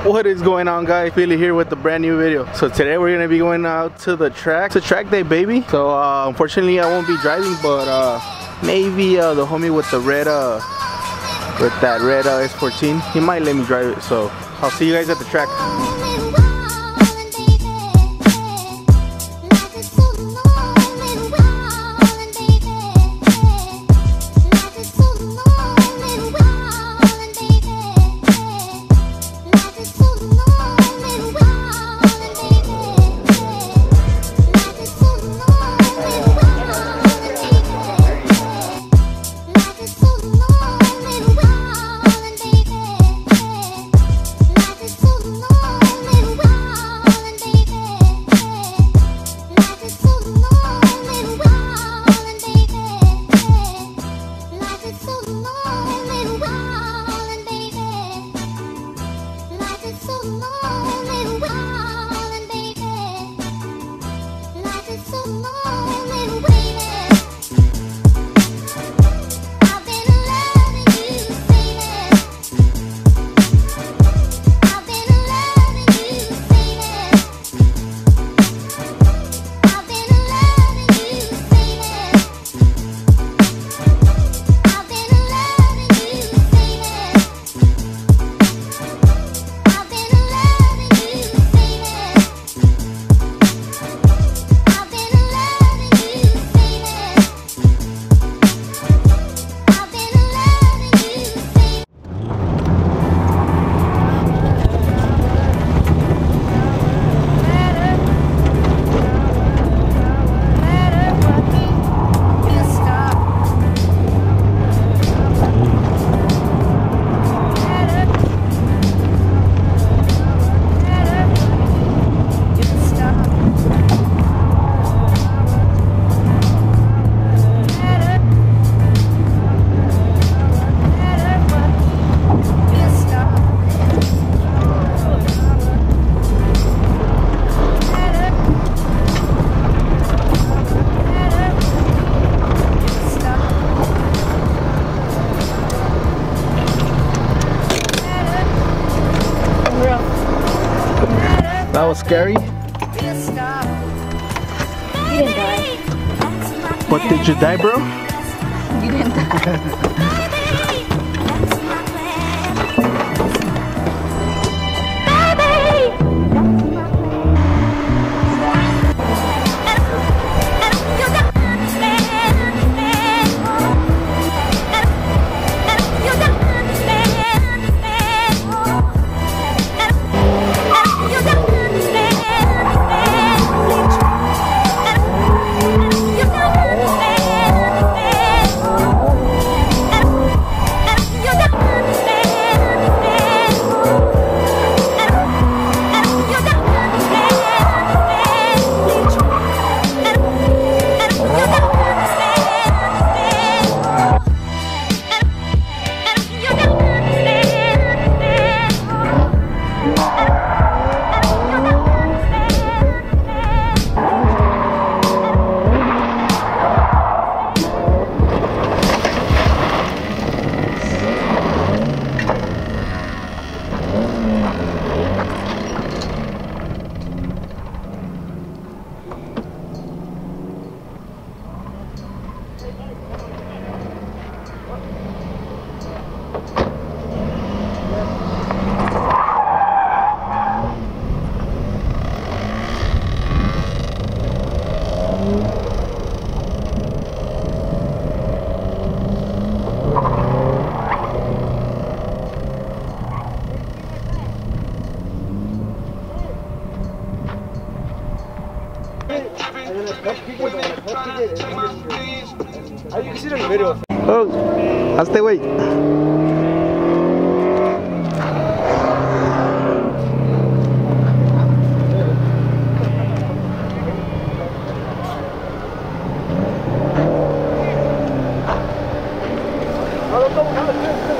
What is going on, guys? Billy here with the brand new video. So today we're gonna be going out to the track. It's a track day, baby. So unfortunately I won't be driving, but maybe the homie with the red with that red S14, he might let me drive it. So I'll see you guys at the track. That was scary. You didn't die. What, did you die, bro? You didn't die. Oh, hazte güey. No, no, no, no.